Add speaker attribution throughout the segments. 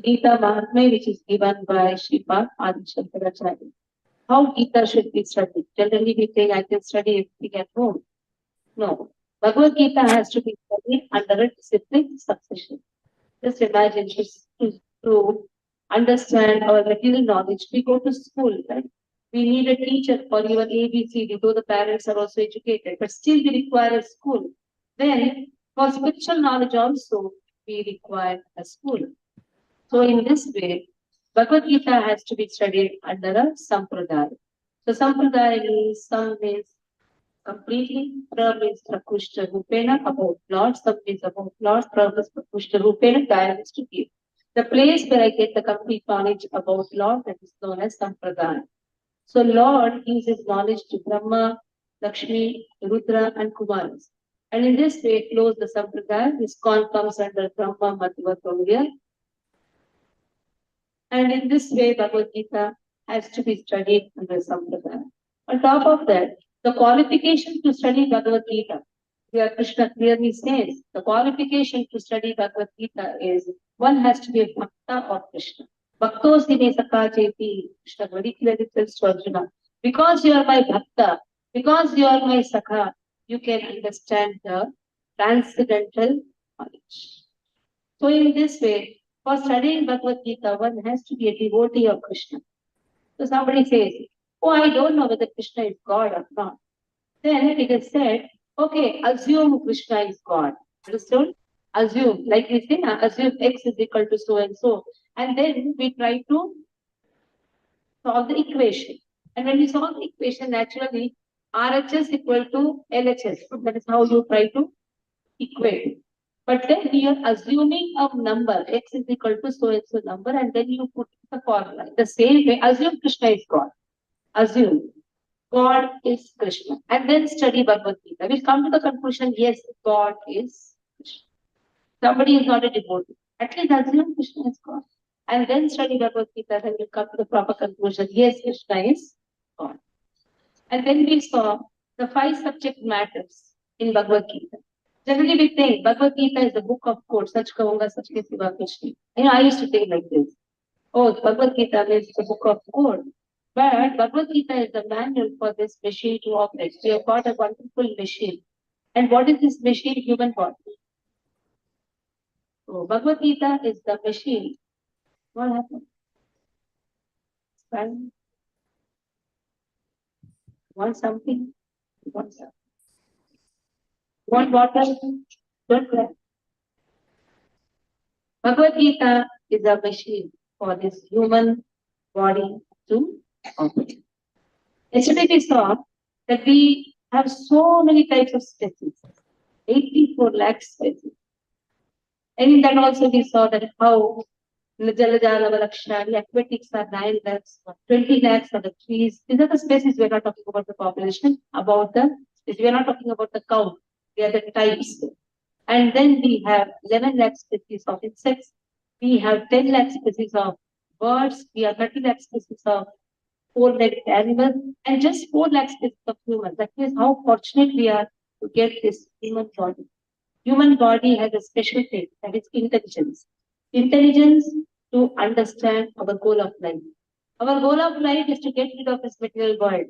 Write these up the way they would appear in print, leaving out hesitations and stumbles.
Speaker 1: Gita Mahatmya, which is given by Sripad Adi Shankaracharya. How Gita should be studied? Generally, we think I can study everything at home. No. Bhagavad Gita has to be studied under a disciplined succession. Just imagine to understand our material knowledge. We go to school, right? We need a teacher for your ABCD, though the parents are also educated, but still we require a school. Then, for spiritual knowledge also, we require a school. So, in this way, Bhagavad Gita has to be studied under a sampradaya. So, sampradaya means completely. Pra means Prakushta Rupena, about Lord. Sab means about Lord. Pra means Prakushta Rupena, Gaya means to give. The place where I get the complete knowledge about Lord, that is known as Sampradaya. So Lord gives his knowledge to Brahma, Lakshmi, Rudra, and Kumaras. And in this way flows the Sampradaya. This con comes under Brahma, Madhva, Gauriya. And in this way, Bhagavad Gita has to be studied under Sampradaya. On top of that, the qualification to study Bhagavad Gita, where Krishna clearly says, the qualification to study Bhagavad Gita is one has to be a bhakta of Krishna. Bhaktos dine sakha cheti, Krishna very clearly tells to Arjuna, because you are my bhakta, because you are my sakha, you can understand the transcendental knowledge. So in this way, for studying Bhagavad Gita, one has to be a devotee of Krishna. So somebody says, oh, I don't know whether Krishna is God or not. Then it is said, okay, assume Krishna is God. Understood? Assume, like we say, assume X is equal to so and so. And then we try to solve the equation. And when we solve the equation, naturally, RHS equal to LHS. So that is how you try to equate. But then we are assuming a number, X is equal to so and so number, and then you put the formula. The same way, assume Krishna is God. Assume God is Krishna. And then study Bhagavad Gita. We'll come to the conclusion, yes, God is Krishna. Somebody is not a devotee. At least assume Krishna is God. And then study Bhagavad Gita, then you come to the proper conclusion, yes, Krishna is God. And then we saw the 5 subject matters in Bhagavad Gita. Generally, we think Bhagavad Gita is the book of quotes, such kahunga, such ke siva kuch nahi. I used to think like this. Oh, Bhagavad Gita is the book of quotes. But Bhagavad Gita is the manual for this machine to operate. We have got a wonderful machine. And what is this machine? Human body. So Bhagavad Gita is the machine. What happened? Fine. Want something? Want something? Want water? Don't cry. Bhagavad Gita is a machine for this human body to operate. Yesterday we saw that we have so many types of species, 84 lakh species. And in that also we saw that how the aquatics are 9 lakhs, 20 lakhs are the trees. These are the species. We are not talking about the population, about the species. We are not talking about the count. We are the types. And then we have 11 lakh species of insects. We have 10 lakh species of birds. We have 30 lakh species of 4-legged animals. And just 4 lakh species of humans. That means how fortunate we are to get this human body. Human body has a special thing, that is intelligence. Intelligence to understand our goal of life. Our goal of life is to get rid of this material world.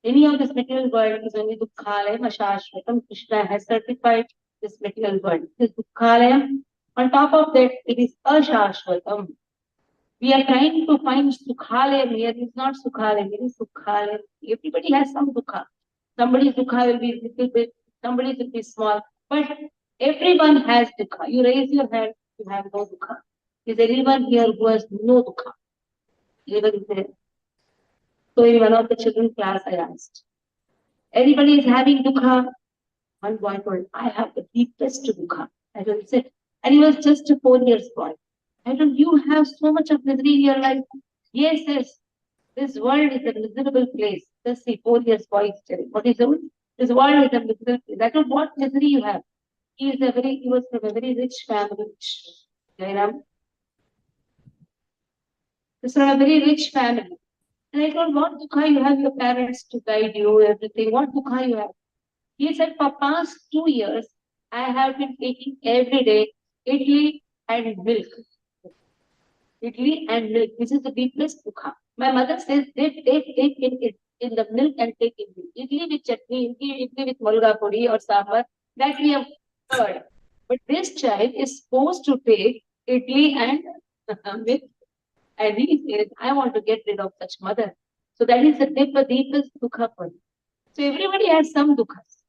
Speaker 1: Any of this material world is only dukkhalayam ashashvatam. Krishna has certified this material world. This dukkhalayam. On top of that, it is ashashvatam. We are trying to find sukhalayam here. It is not sukhalayam, it is sukhalayam. Everybody has some dukkha. Somebody's dukkha will be little bit, somebody's will be small. But everyone has dukkha. You raise your hand, you have no dukkha. Is anyone here who has no dukkha? Anyone is there? So in one of the children's class, I asked, anybody is having dukkha? One boy told, I have the deepest dukkha. I don't say, and he was just a 4 years boy. I don't, you have so much of misery in your life. Yes, yes. This world is a miserable place. Just see, 4 years boy is telling. What is it? This world is a miserable place. I don't know what misery you have. He was from a very rich family. Jairam. He's from a very rich family. And I told, what dukkha you have your parents to guide you, everything. What dukkha you have? He said, for past 2 years, I have been taking every day idli and milk. Idli and milk. This is the deepest dukha. My mother says they take in the milk and take idli. Idli with chutney, idli with mulga puri or sambar. That we have heard. But this child is supposed to take idli and with, and he says, I want to get rid of such mother. So that is the deepest dukha for him. So everybody has some dukhas.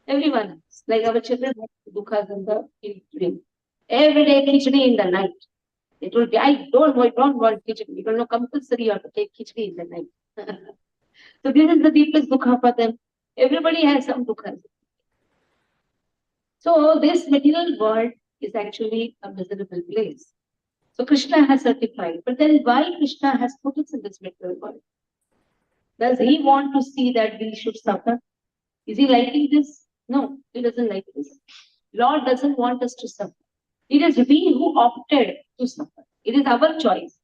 Speaker 1: Everyone has. Like our children have dukhas in the evening. Every day khichdi in the night. It will be, don't want khichdi. You don't know compulsory you have to take khichdi in the night. So this is the deepest dukha for them. Everybody has some dukhas. So this material world is actually a miserable place. So Krishna has certified. But then why Krishna has put us in this material world? Does he want to see that we should suffer? Is he liking this? No, he doesn't like this. Lord doesn't want us to suffer. It is we who opted to suffer. It is our choice.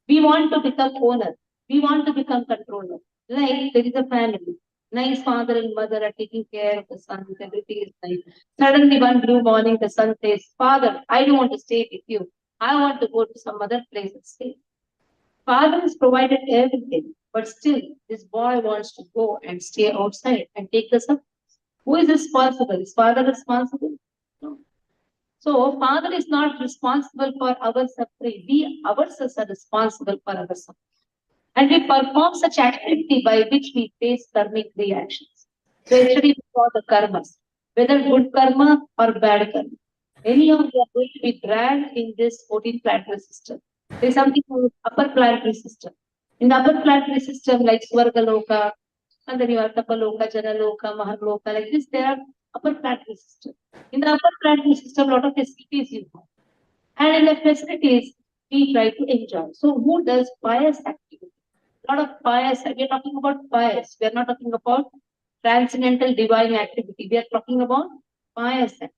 Speaker 1: We want to become owner. We want to become controller. Like there is a family. Nice father and mother are taking care of the son. Everything is nice. Suddenly one blue morning, the son says, Father, I don't want to stay with you. I want to go to some other place and stay. Father has provided everything, but still this boy wants to go and stay outside and take the sun. Who is responsible? Is father responsible? No. So father is not responsible for our suffering. We ourselves are responsible for our suffering. And we perform such activity by which we face karmic reactions. So yesterday we saw the karmas, whether good karma or bad karma. Any of you are going to be dragged in this 14 planetary system. There is something called upper planetary system. In the upper planetary system, like Swargaloka, and then you have Tapaloka, Janaloka, Maharloka, like this, there are upper planetary system. In the upper planetary system, a lot of facilities you have. And in the facilities, we try to enjoy. So who does pious activity? A lot of pious, we are talking about pious. We are not talking about transcendental divine activity. We are talking about pious activity.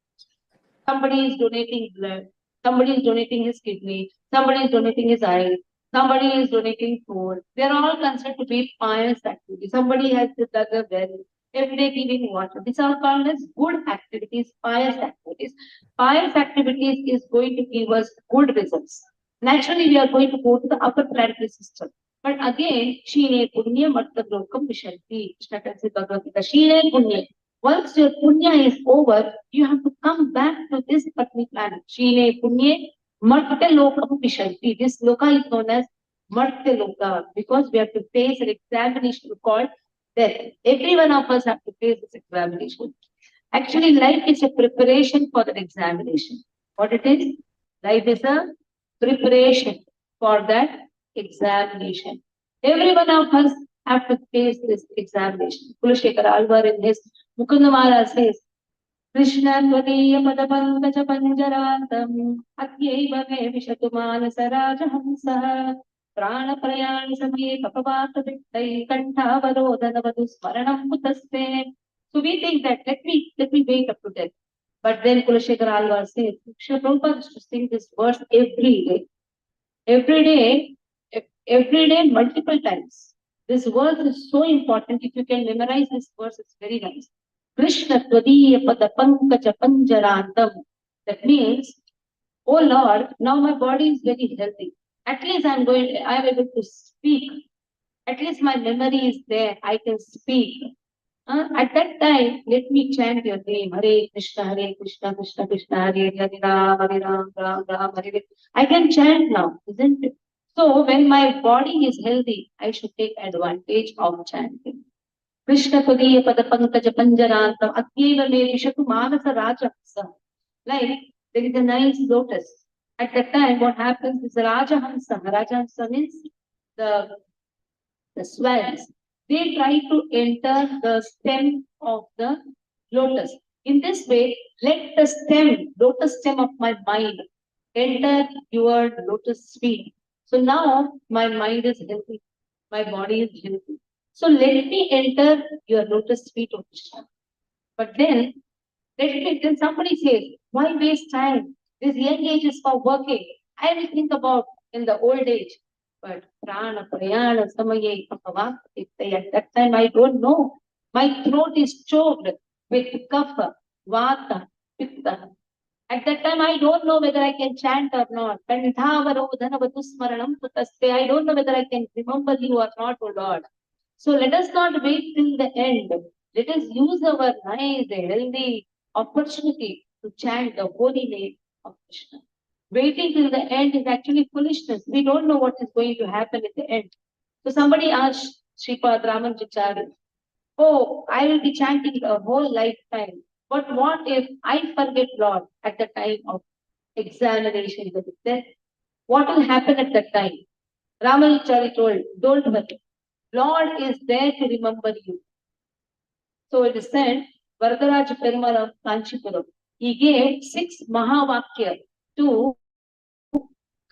Speaker 1: Somebody is donating blood, somebody is donating his kidney, somebody is donating his eyes, somebody is donating food. They are all considered to be pious activities. Somebody has dug a well, every day giving water. These are called as good activities, pious activities. Pious activities is going to give us good results. Naturally, we are going to go to the upper planetary system. But again, Shine Punya Matta Lokam Vishanti. Krishna tells in Bhagavad Gita, Shine Punya. Once your punya is over, you have to come back to this Patni planet. Shine Punye Martya Lokam Vishanti. This loka is known as Martya Loka because we have to face an examination called death. Every one of us have to face this examination. Actually, life is a preparation for that examination. What it is? Life is a preparation for that examination. Every one of us have to face this examination. Kulashekara Alvar in his Mukundamala says, Krishna Tvadiya Padapankaja Panjaratam Atyaiva Me Vishatuman Saraja Hamsaha Prana Prayan Same Kapavata Vittai Kantavarodhanavadu Smaranam Putaste. So we think that let me wait up to death. But then Kulashekara Alvar says, Srila Prabhupada used to sing this verse every day. Every day, multiple times. This verse is so important. If you can memorize this verse, it's very nice. Krishna Tvadiya Pada Pankaja Panjarantam. That means, oh Lord, now my body is very healthy. At least I am able to speak. At least my memory is there. I can speak. At that time, let me chant your name. Hare Krishna, Krishna Krishna, Hare Ram, Ram Ram, Hare. I can chant now, isn't it? So when my body is healthy, I should take advantage of chanting. Krishna Tvadiya Pada Pankaja Panjarantam Atyeva Me Vishatu Manasa Rajahamsa. Like there is a nice lotus. At that time, what happens is Rajahamsa. Rajahamsa means the swans. They try to enter the stem of the lotus. In this way, let the lotus stem of my mind, enter your lotus feet. So now my mind is healthy, my body is healthy. So let me enter your lotus feet, O Krishna. But then somebody says, why waste time? This young age is for working. I will think about in the old age. But prana, prayana, samaye, at that time I don't know. My throat is choked with kapha, vata, pitta. At that time, I don't know whether I can chant or not. Kanthavaro dhanavatu smaranam putaste. I don't know whether I can remember you or not, O Lord. So let us not wait till the end. Let us use our nice, healthy opportunity to chant the holy name of Krishna. Waiting till the end is actually foolishness. We don't know what is going to happen at the end. So somebody asked Sripad Ramanujacharya, oh, I will be chanting a whole lifetime. But what if I forget Lord at the time of examination? Then what will happen at that time? Ramanujacharya told, don't worry. Lord is there to remember you. So it is said, Varadaraj Perumal of Kanchipuram, he gave 6 Mahavakya to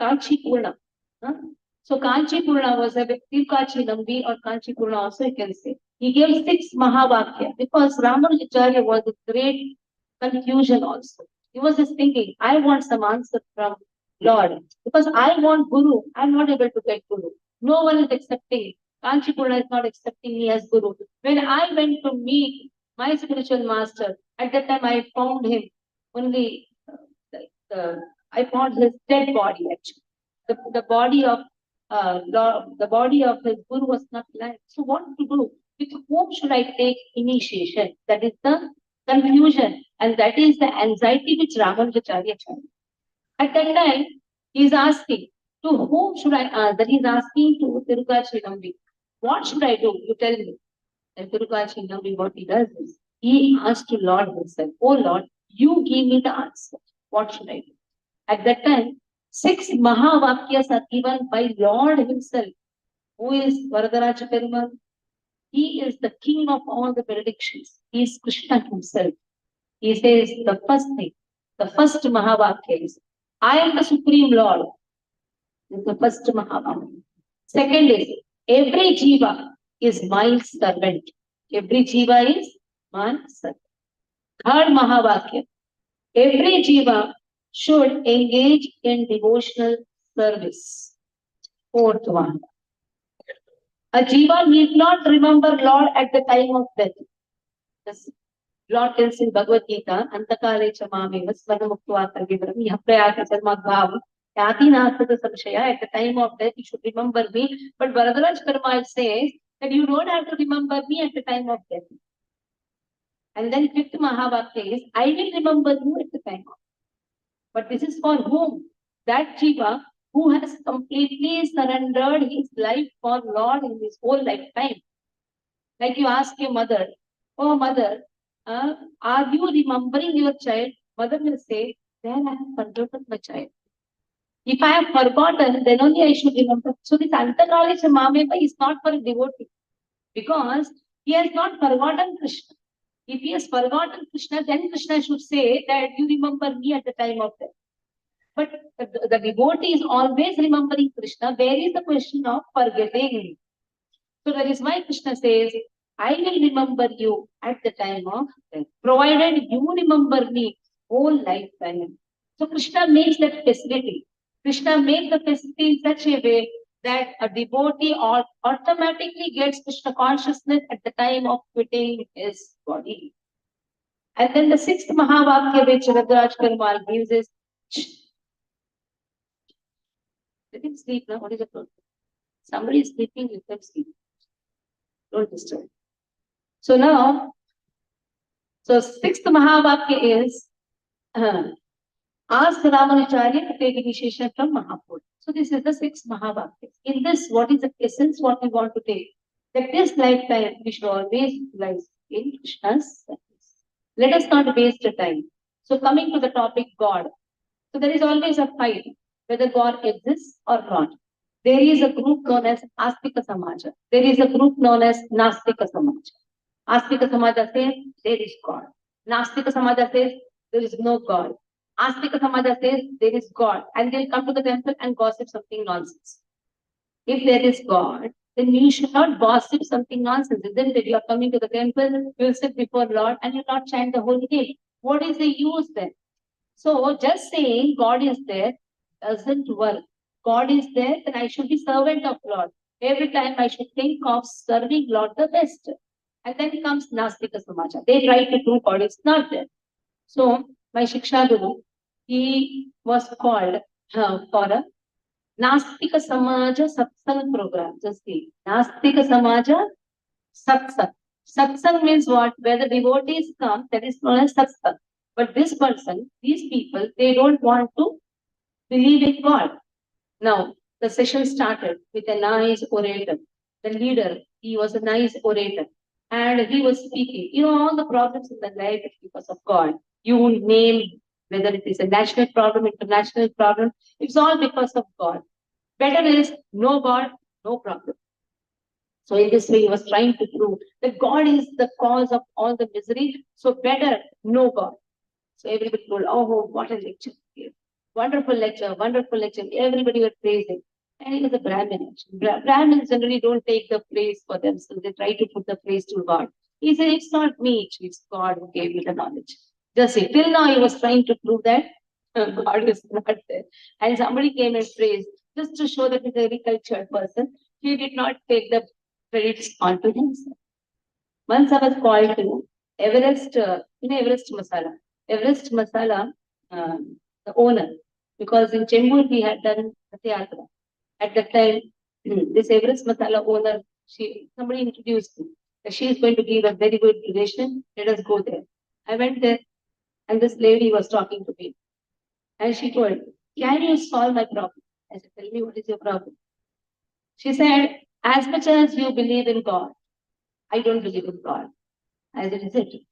Speaker 1: Kanchipurna. Huh? So Kanchipurna was a Tirkachi Nambi or Kanchipurna also you can say. He gave 6 Mahavakya because Ramanujacharya was a great confusion also. He was just thinking, I want some answer from Lord because I want Guru. I'm not able to get Guru. No one is accepting. Kanchipurna is not accepting me as Guru. When I went to meet my spiritual master, at that time I found him only, I found his dead body actually. The body of the body of his guru was not alive. So what to do? With whom should I take initiation? That is the confusion and that is the anxiety which Ramanujacharya had. At that time, he is asking, to whom should I ask? That he is asking to Tirukachi Nambi. What should I do? You tell me. And Tirukachi Nambi, what he does is, he asks to Lord himself, oh Lord, you give me the answer. What should I do? At that time, 6 Mahavakyas are given by Lord himself. Who is Varadaraja Perumal? He is the king of all the benedictions. He is Krishna himself. He says the first thing, the first Mahavakya is, I am the Supreme Lord. This is the first Mahavakya. Second is, every Jiva is my servant. Every Jiva is my servant. Third Mahavakya, every Jiva should engage in devotional service. Fourth one, a Jiva need not remember Lord at the time of death. This Lord tells in Bhagavad Gita, Antakale Chamame, Vasvanamuktua Targidram, Yaprayata Sarmadbhav, Yatinasata Samshaya, at the time of death you should remember me. But Varadaraj Perumal says that you don't have to remember me at the time of death. And then fifth Mahavakya is, I will remember you at the time of death. But this is for whom? That Jiva who has completely surrendered his life for Lord in his whole lifetime. Like you ask your mother, oh mother, are you remembering your child? Mother will say, then I have forgotten my child. If I have forgotten, then only I should remember. So this Antakale Chamameva is not for a devotee. Because he has not forgotten Krishna. If he has forgotten Krishna, then Krishna should say that you remember me at the time of death. But the devotee is always remembering Krishna. There is the question of forgetting. So that is why Krishna says, I will remember you at the time of death, provided you remember me whole lifetime. So Krishna makes that facility. Krishna makes the facility in such a way that a devotee automatically gets Krishna consciousness at the time of quitting his body. And then the 6th Mahavakya which Varadaraj Perumal gives is, let him sleep now. What is the problem? Somebody is sleeping, let them sleep. Don't disturb. So now, so 6th Mahavakya is, ask Ramanujacharya to take initiation from Mahapurusha. So this is the 6th Mahavakya. In this, what is the essence, what we want to take? That this lifetime we should always utilize in Krishna's service. Let us not waste the time. So coming to the topic God. So there is always a fight whether God exists or not. There is a group known as Astika Samaja. There is a group known as Nastika Samaja. Astika Samaja says there is God. Nastika Samaja says there is no God. Astika Samaja says there is God. And they'll come to the temple and gossip something nonsense. If there is God, then you should not gossip something nonsense, isn't it? You are coming to the temple, you will sit before Lord and you will not chant the holy name. What is the use then? So just saying God is there doesn't work. God is there, then I should be servant of Lord. Every time I should think of serving Lord the best. And then comes Nastika Samaja. They try to do God is not there. So my Shiksha Guru, he was called for a Nastika Samaja Satsang program. Just see, Nastika Samaja Satsang. Satsang means what? Where the devotees come, that is known as satsang. But this person, these people, they don't want to believe in God. Now, the session started with a nice orator. The leader, he was a nice orator. And he was speaking. You know, all the problems in the life is because of God. You name whether it is a national problem, international problem, it's all because of God. Better is no God, no problem. So in this way, he was trying to prove that God is the cause of all the misery. So better no God. So everybody told, oh, what a lecture. Wonderful lecture, wonderful lecture. Everybody was praising. And he was a Brahmin. Brahmins generally don't take the praise for themselves. They try to put the praise to God. He said, it's not me, it's God who gave me the knowledge. Just say, till now he was trying to prove that God is not there. And somebody came and praised just to show that he's a very cultured person. He did not take the credits onto himself. Once I was called to Everest, Everest Masala. Everest Masala, the owner, because in Chembur he had done Satyatra. At that time, this Everest Masala owner, somebody introduced me that she is going to give a very good relation. Let us go there. I went there, and this lady was talking to me, and she told, "Can you solve my problem?" I said, "Tell me what is your problem." She said, "As much as you believe in God, I don't believe in God." I said, "Is it?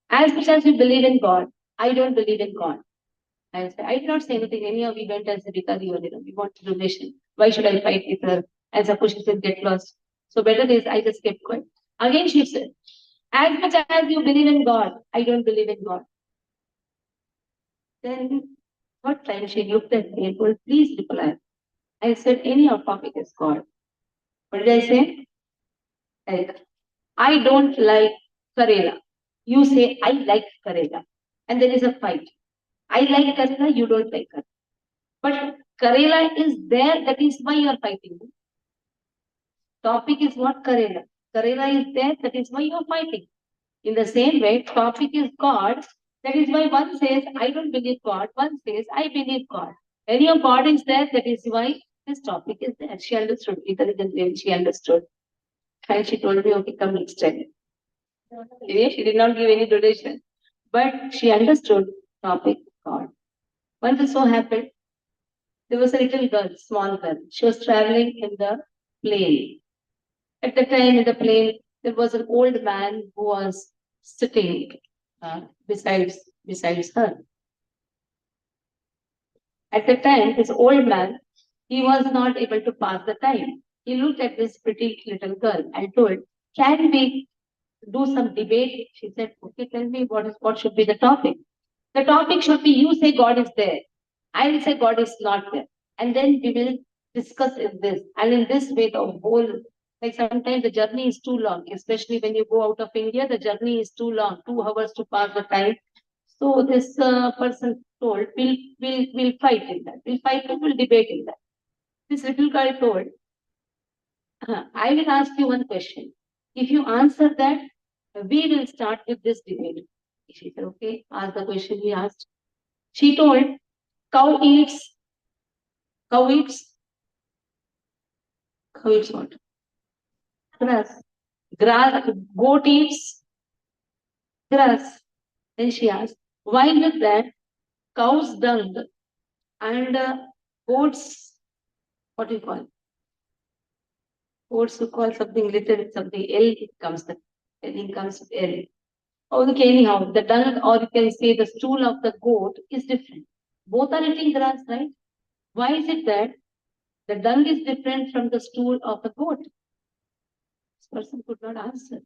Speaker 1: As much as you believe in God, I don't believe in God." I said, I did not say anything. Anyhow, we went and said, we want to donation. Why should I fight with her? And suppose she said, get lost. So better is I just kept quiet. Again, she said, as much as you believe in God, I don't believe in God. Then, what time she looked at me and told, please reply. I said, any of topic is God. What did I say? I don't like Karela. You say, I like Karela. And there is a fight. I like Karela, you don't like her. But Karela is there, that is why you are fighting. Topic is not Karela. Karela is there, that is why you are fighting. In the same way, topic is God, that is why one says, I don't believe God, one says, I believe God. When your God is there, that is why this topic is there. She understood, intelligently, she understood. And she told me, okay, come next time. She did not give any donation, but she understood topic God. Once it so happened, there was a little girl, small girl. She was traveling in the plane. At the time in the plane, there was an old man who was sitting besides her. At the time, this old man, he was not able to pass the time. He looked at this pretty little girl and told, "Can we do some debate?" She said, "Okay, tell me what should be the topic." The topic should be, you say God is there. I will say God is not there. And then we will discuss in this. And in this way, the whole, like sometimes the journey is too long, especially when you go out of India, the journey is too long, 2 hours to pass the time. So this person told, we'll fight in that. We'll fight, we'll debate in that. This little girl told, I will ask you one question. If you answer that, we will start with this debate. She said, okay, ask the question we asked. She told, cow eats what? Grass. Goat eats grass. Then she asked, why is that cow's dung and goats, what do you call? Goats, you call something little, something L, it comes, the L comes with L. Okay, anyhow, the dung, or you can say the stool of the goat is different. Both are eating grass, right? Why is it that the dung is different from the stool of the goat? This person could not answer.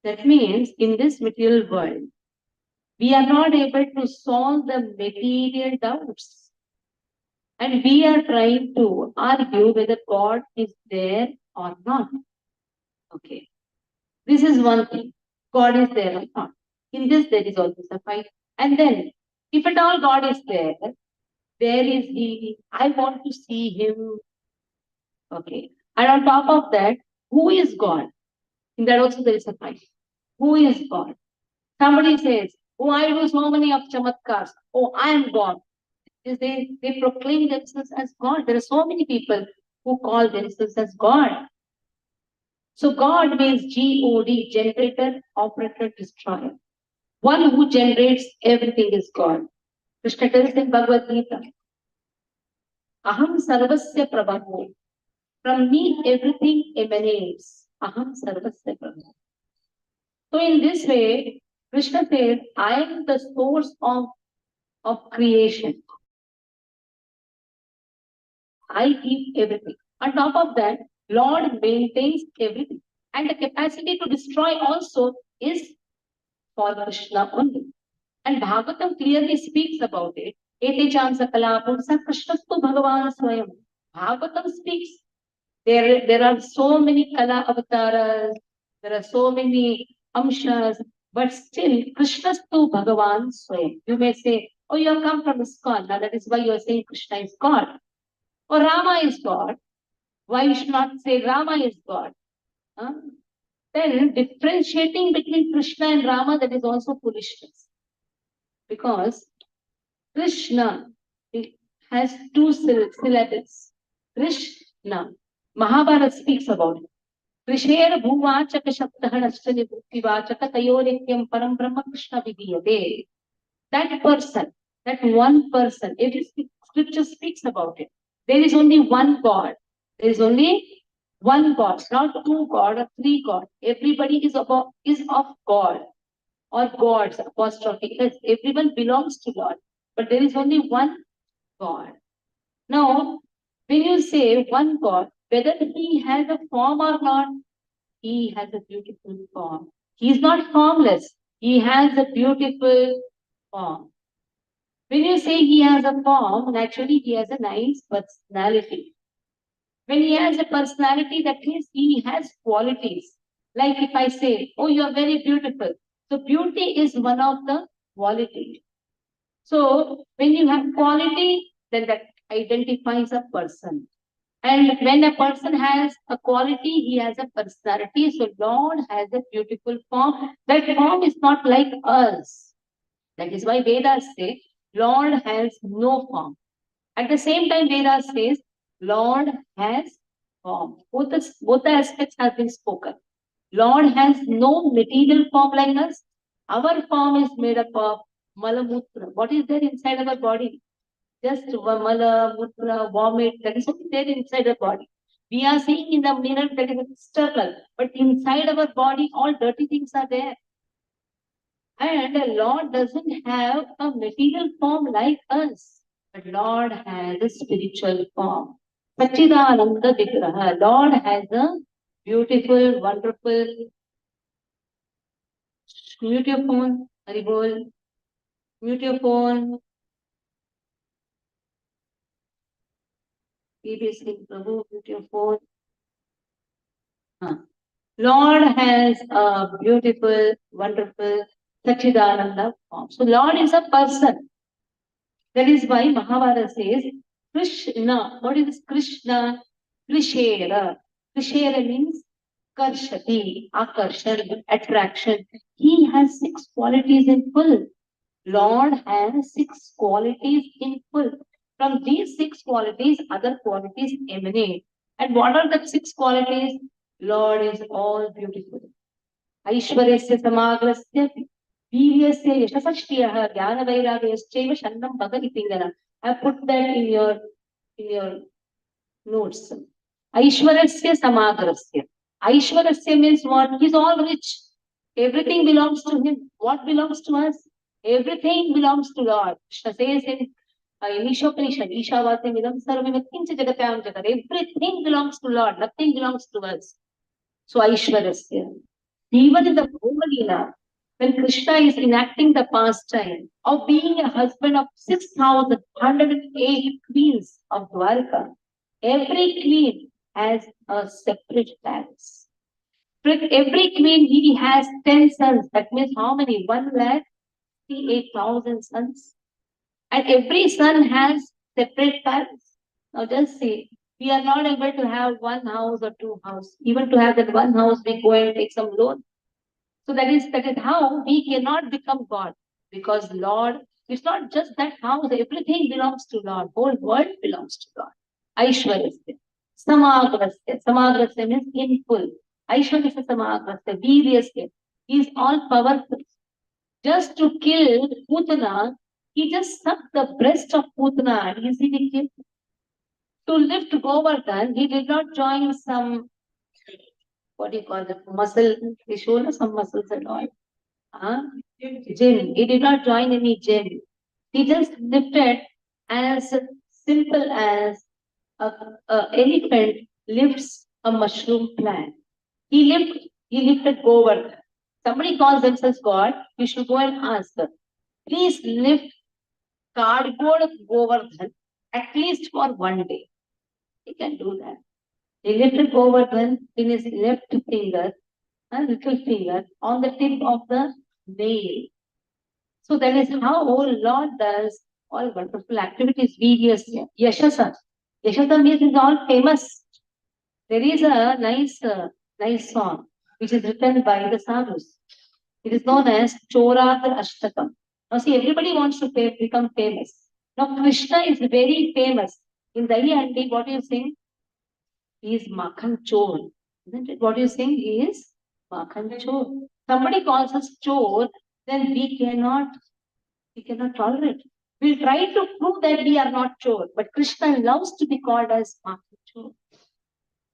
Speaker 1: That means in this material world, we are not able to solve the material doubts. And we are trying to argue whether God is there or not. Okay. This is one thing. God is there or not. In this, there is always a fight. And then, if at all God is there, where is He? I want to see Him. Okay. And on top of that, who is God? In that also there is a fight. Who is God? Somebody says, Oh, I do so many of chamatkars. Oh, I am God. Is they proclaim themselves as God. There are so many people who call themselves as God. So God means G-O-D, generator, operator, destroyer. One who generates everything is God. Krishna tells in Bhagavad Gita, Aham sarvasya prabhavu. From me everything emanates. Aham sarvasya prabhavu. So in this way, Krishna says, I am the source of creation. I give everything. On top of that, Lord maintains everything. And the capacity to destroy also is for Krishna only. And Bhagavatam clearly speaks about it. Ete cham sakala pursa Krishnastu Bhagavan Swayam. Bhagavatam speaks. There are so many kala avatars, there are so many amshas, but still Krishnastu Bhagavan Swayam. You may say, oh, you have come from ISKCON. Now that is why you are saying Krishna is God. Or Rama is God. Why you should not say Rama is God? Huh? Then differentiating between Krishna and Rama, that is also foolishness. Because Krishna has two syllables. Krishna. Mahabharata speaks about it. Krisher bhuvachaka shabdaha nastani bhuktivachaka tayorityam param brahma Krishna vidiyate. That person, that one person, every scripture speaks about it. There is only one God. There is only one God, not two God or three God. Everybody is of God or gods, apostrophe. Yes, everyone belongs to God, but there is only one God. Now, when you say one God, whether he has a form or not, he has a beautiful form. He is not formless. He has a beautiful form. When you say he has a form, naturally he has a nice personality. When he has a personality, that means he has qualities. Like if I say, oh, you are very beautiful. So beauty is one of the qualities. So when you have quality, then that identifies a person. And when a person has a quality, he has a personality. So Lord has a beautiful form. That form is not like us. That is why Vedas say, Lord has no form. At the same time, Vedas says, Lord has form. Both the aspects have been spoken. Lord has no material form like us. Our form is made up of malamutra. What is there inside our body? Just mala, mutra, vomit, that is only there inside our body. We are seeing in the mirror that is external, but inside our body, all dirty things are there. And the Lord doesn't have a material form like us, but Lord has a spiritual form. Sachidananda Vigraha. Lord has a beautiful, wonderful, mute your phone, Haribol, mute your phone. BBC Prabhu, mute your phone. Lord has a beautiful, wonderful, Sachidananda form. So Lord is a person. That is why Mahabharata says, Krishna. What is Krishna? Krishera. Krishera means Karshati, Akarshan, attraction. He has 6 qualities in full. Lord has 6 qualities in full. From these 6 qualities, other qualities emanate. And what are the 6 qualities? Lord is all beautiful. Aishwaryasya samagrasya Veeryasya yashasashtiyah jnanavairagyaschaiva shannam bhagati pingana. I put that in your notes. Aishwaryasya samagrasya. Aishwaryasya means what? He's all rich. Everything belongs to him. What belongs to us? Everything belongs to Lord. Krishna says in Ishopanishad, Ishavasya midam sarvam kincha jagatyam jagat. Everything belongs to Lord. Nothing belongs to us. So Aishwaryasya. Even in the Bhoma when Krishna is enacting the pastime of being a husband of 6,108 queens of Dwarka, every queen has a separate palace. With every queen, he has 10 sons. That means how many? 1,68,000 sons. And every son has separate palace. Now just say, we are not able to have one house or two houses. Even to have that one house, we go and take some loan. So that is how we cannot become God. Because Lord, it's not just that house, everything belongs to Lord. Whole world belongs to Lord. Aishwarasya. Samagrasya. Samagrasya means in full. Aishwarasya Samagrasya. Veeryasya. He is all powerful. Just to kill Putana, he just sucked the breast of Putana and easily killed. To lift Govardhan, he did not join some, what do you call it, muscle, they show us some muscles and all. Gym. He did not join any gym. He just lifted as simple as a elephant lifts a mushroom plant. He lifted Govardhan. Somebody calls themselves God, you should go and ask them. Please lift cardboard Govardhan at least for one day. He can do that. He lifted Govardhan in his left finger, a little finger, on the tip of the nail. So that is how Lord does all wonderful activities. Yashasa. Yashasa means is all famous. There is a nice song which is written by the sadhus. It is known as Choradra Ashtakam. Now see, everybody wants to become famous. Now Krishna is very famous. In Dahi Handi, what do you sing? He is Makhan Chor. Isn't it? What do you sing? He is Makhan Chor. Somebody calls us Chor, then we cannot tolerate. We'll try to prove that we are not Chor, but Krishna loves to be called as Makhan Chor.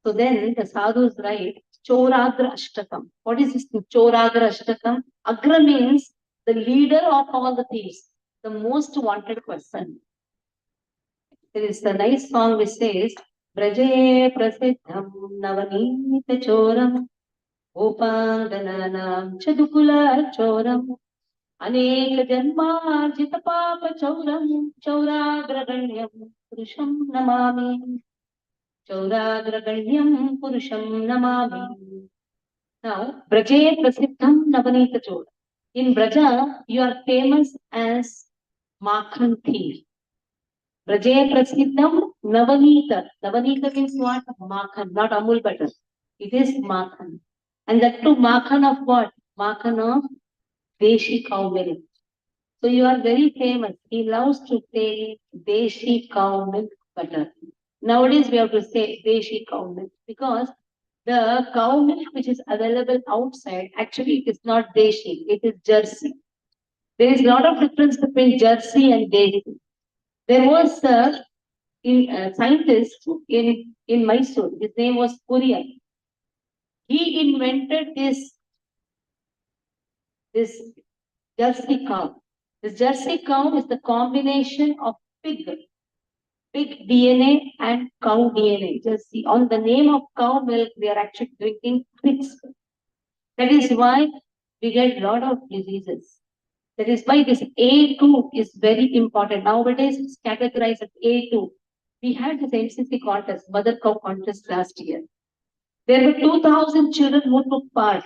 Speaker 1: So then the sadhus write Choradra Ashtakam. What is this Choradra Ashtakam? Agra means the leader of all the thieves, the most wanted person. There is a nice song which says, Braje Prasiddham Navanita Choram Upangananam Chadukula Choram Aneka Janmarjita Papa Choram Choragraganyam Purusham Namami Choragraganyam Purusham Namami. Now, Braje Prasiddham Navanita Choram. In Braja, you are famous as Makhan thief. Braje Prasiddham Navanita. Navanita means what? Makhan, not Amul butter. It is Makhan. And that too Makhan of what? Makhan of Deshi cow milk. So you are very famous. He loves to take Deshi cow milk butter. Nowadays we have to say Deshi cow milk because the cow milk which is available outside, actually it is not Deshi, it is Jersey. There is a lot of difference between Jersey and Deshi. There was a scientist in Mysore. His name was Kurian. He invented this Jersey cow. This Jersey cow is the combination of pig DNA and cow DNA. Just see, on the name of cow milk, they are actually drinking pigs. That is why we get a lot of diseases. That is why this A2 is very important. Nowadays, it's categorized as A2. We had this NCC contest, mother cow contest last year. There were 2,000 children who took part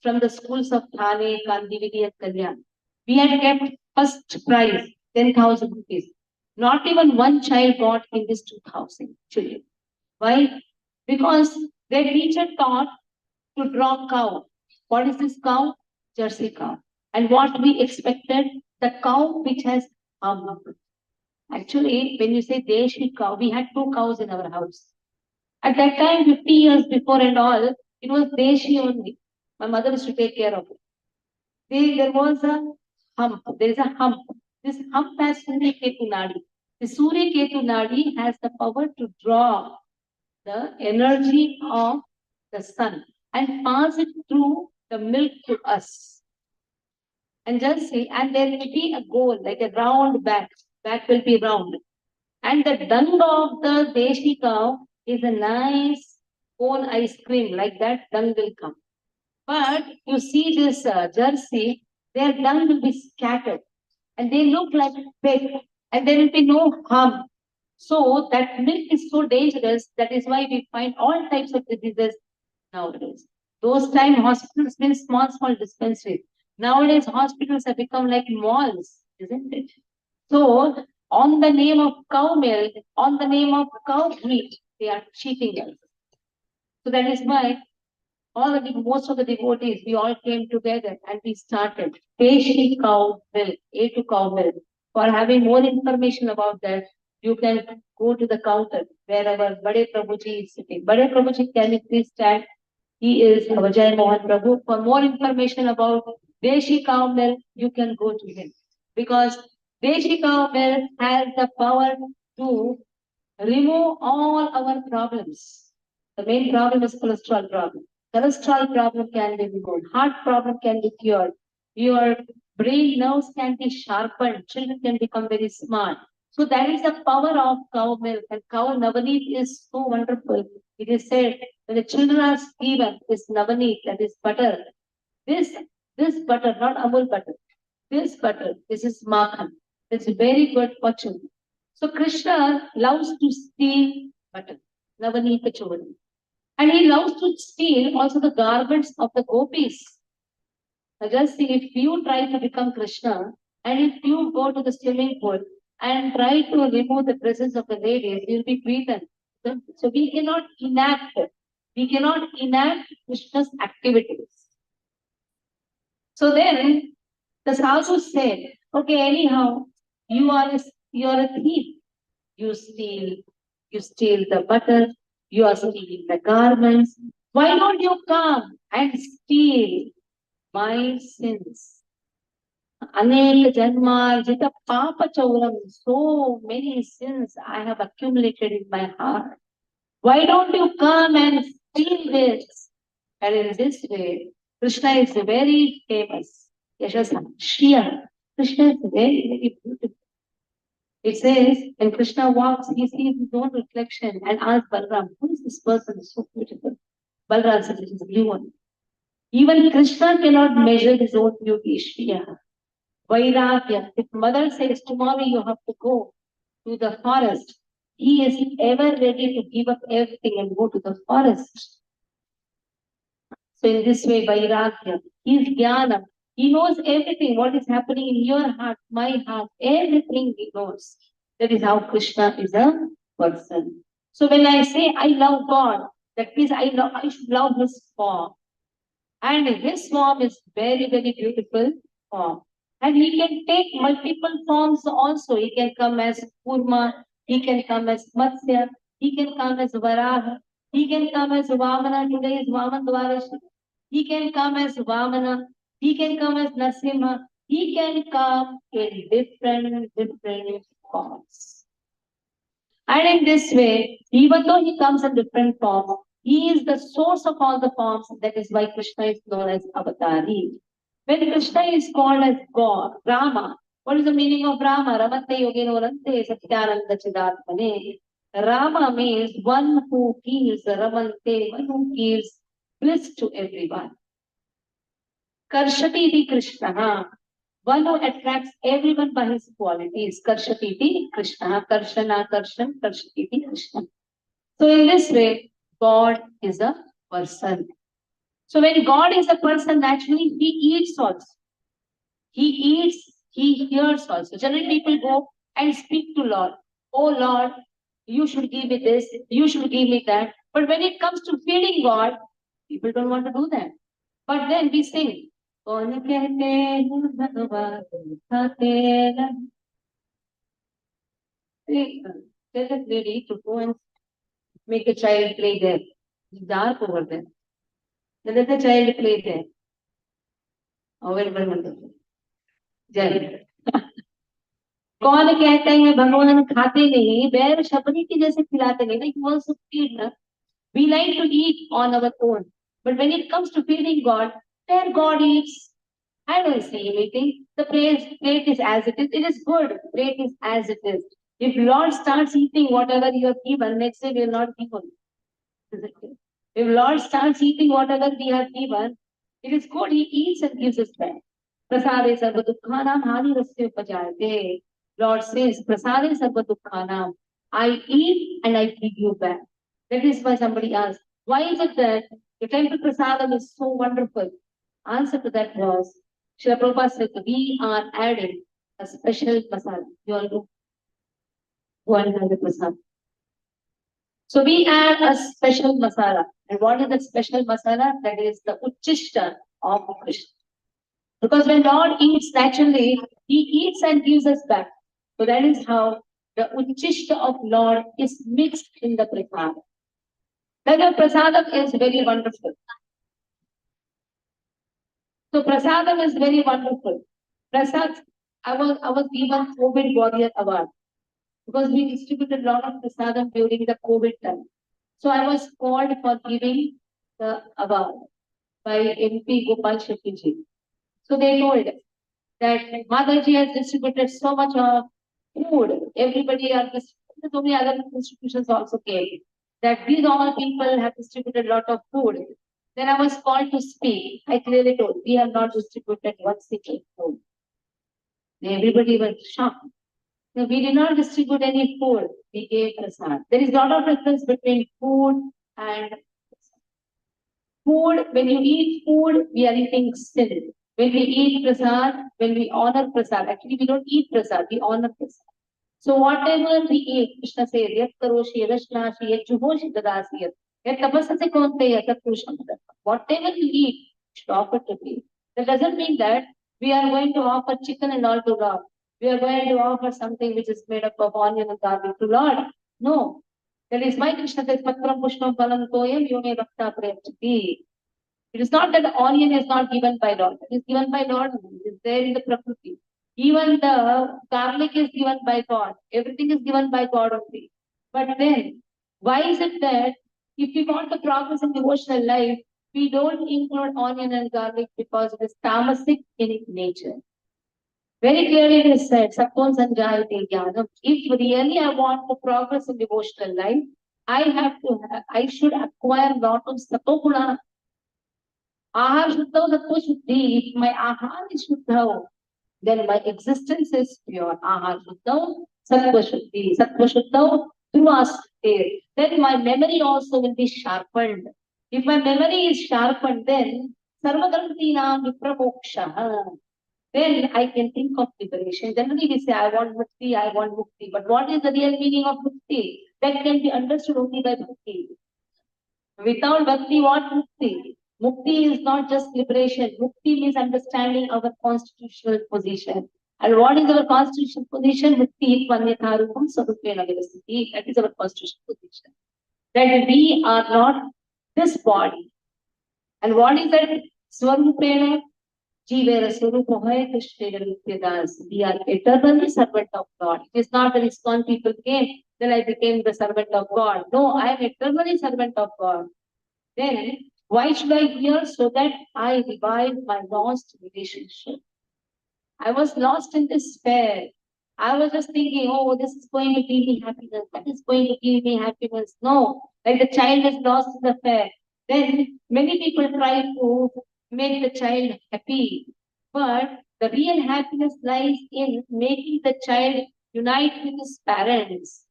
Speaker 1: from the schools of Thane, Kandividi, and Kalyan. We had kept first prize, 10,000 rupees. Not even one child got in this 2,000 children. Why? Because their teacher taught to draw cow. What is this cow? Jersey cow. And what we expected, the cow which has actually, when you say Deshi cow, we had 2 cows in our house. At that time, 50 years before and all, it was Deshi only. My mother used to take care of it. There was a hump. There is a hump. This hump has Surya Ketu Nadi. The Surya Ketu Nadi has the power to draw the energy of the sun and pass it through the milk to us. And just see, and there will be a goal, like a round back. Back will be round. And the dung of the Deshi cow is a nice cone ice cream, like that dung will come. But you see this Jersey, their dung will be scattered and they look like pig and there will be no harm. So that milk is so dangerous. That is why we find all types of diseases nowadays. Those time hospitals mean small dispensaries. Nowadays hospitals have become like malls, isn't it? So on the name of cow milk, on the name of cow meat, they are cheating us. So that is why most of the devotees, we all came together and we started Deshi cow milk, A to cow milk. For having more information about that, you can go to the counter wherever Bade Prabhuji is sitting. Bade Prabhuji, can you please stand? He is our Jai Mohan Prabhu. For more information about Deshi cow milk, you can go to him. Because Deshi cow milk has the power to remove all our problems. The main problem is cholesterol problem. Cholesterol problem can be removed. Heart problem can be cured. Your brain nerves can be sharpened. Children can become very smart. So that is the power of cow milk. And cow Navaneet is so wonderful. It is said when the children are given this Navaneet, that is butter, this this butter, not Amul butter, this is Makhan. It's very good for children. So Krishna loves to steal butter, Navaneeta Chodam. And he loves to steal also the garments of the gopis. Now just see, if you try to become Krishna, and if you go to the swimming pool and try to remove the presence of the ladies, you'll be beaten. So we cannot enact Krishna's activities. So then the sadhu said, okay, anyhow, you are a thief. You steal the butter, you are stealing the garments. Why don't you come and steal my sins? Anek janmarjita papa chauram, so many sins I have accumulated in my heart. Why don't you come and steal this? And in this way, Krishna is very famous. Yashasa, Shriya. Krishna is very, very beautiful. It says, when Krishna walks, he sees his own reflection and asks Balram, who is this person so beautiful? Balram says, it is you one. Even Krishna cannot measure his own beauty, Shriya. Vairagya. If mother says, tomorrow you have to go to the forest, he is ever ready to give up everything and go to the forest. So in this way, Vairagya, he is Jnana. He knows everything, what is happening in your heart, my heart, everything he knows. That is how Krishna is a person. So when I say I love God, that means I should love his form. And his form is very, very beautiful form. And he can take multiple forms also. He can come as Kurma, he can come as Matsya, he can come as Varaha, he can come as Vamana. Today is Vaman Dwarashi. He can come as Vamana, he can come as Nasimha, he can come in different forms. And in this way, even though he comes in different forms, he is the source of all the forms. That is why Krishna is known as Avatari. When Krishna is called as God, Rama, what is the meaning of Rama? Ramate Yoginorante Satyananda Chidatmane. Rama means one who gives, Ramante, one who gives bliss to everyone. Karshati di Krishna, one who attracts everyone by his qualities. Karshati di Krishna, Karshana, Karshan, Karshati di Krishna. So in this way, God is a person. So when God is a person, naturally he eats also. He eats, he hears also. Generally people go and speak to Lord. Oh Lord, you should give me this, you should give me that. But when it comes to feeding God, people don't want to do that. But then we sing. Tell that lady to go and make a child play there. It's dark over there. Let the child play there. जय कौन कहते हैं भगवान खाते नहीं बैर शबरी की जैसे खिलाते नहीं he wants to feed na. We like to eat on our own, but when it comes to feeding God, there God eats. I don't see anything. The plate is as it is. It is good. Plate is as it is. If Lord starts eating whatever you have given, next day we will not give him. If Lord starts eating whatever we have given, it is good. He eats and gives us back. Prasade sarva dukkhanam hani rasya upajayate. Lord says, Prasade sarva dukkhanam. I eat and I give you back. That is why somebody asked, why is it that the temple prasadam is so wonderful? Answer to that was, Srila Prabhupada said, we are adding a special prasad. You all go and have the prasad. So we add a special masala. And what is that special masala? That is the Uchishta of Krishna. Because when Lord eats naturally, He eats and gives us back. So that is how the Uchishta of Lord is mixed in the prasadam. Then the prasadam is very wonderful. So prasadam is very wonderful. Prasad, I was given COVID Warrior Award because we distributed a lot of prasadam during the COVID time. So I was called for giving the award by MP Gopal Shetty ji. So they told that Mataji has distributed so much of food. Everybody are distributed. So many other institutions also came. That these all people have distributed a lot of food. Then I was called to speak. I clearly told we have not distributed one single food. Everybody was shocked. No, we did not distribute any food. We gave prasad. There is a lot of difference between food and food. When you eat food, we are eating sin. When we eat prasad, when we honor prasad, actually we don't eat prasad, we honor prasad. So whatever we eat, Krishna says, Yat karoshi, yadashnashi, yat juhoshi dadasi, yat tapasase konte, yat purusham. Whatever you eat, should offer to me. That doesn't mean that we are going to offer chicken and all to Lord. We are going to offer something which is made up of onion and garlic to Lord. No. That is why Krishna says, Patram pushpam palam toyam yome bhakta premchati. It is not that the onion is not given by Lord. It is given by Lord. It is there in the Prakriti. Even the garlic is given by God. Everything is given by God only. But then, why is it that if we want to progress in devotional life, we don't include onion and garlic because it is tamasic in its nature? Very clearly it is said, Sapon Sanjayate Jnanam. If really I want to progress in devotional life, I should acquire lot of Satoguna. Ahar Shuddha Sattva Shuddhi. If my Ahar is Shuddha, then my existence is pure. Ahar Shuddha Sattva Shuddhi. Sattva Shuddha Dhruva. Then my memory also will be sharpened. If my memory is sharpened, then Sarvagrantinam Vipramoksha. Then I can think of liberation. Generally, we say, I want mukti, I want mukti. But what is the real meaning of mukti? That can be understood only by bhakti. Without bhakti, what mukti? Mukti is not just liberation. Mukti means understanding our constitutional position. And what is our constitutional position? Mukti Vanyatharupam Sarupena Vyavasthiti. That is our constitutional position. That we are not this body. And what is that? Swarupena Jivera Swarupohaya Krishna Nityadas. We are eternally servant of God. It is not that ISKCON people came, then I became the servant of God. No, I am eternally servant of God. Then why should I hear? So that I revive my lost relationship. I was lost in despair. I was just thinking, oh, this is going to give me happiness. That is going to give me happiness. No, like the child is lost in the fair. Then many people try to make the child happy. But the real happiness lies in making the child unite with his parents.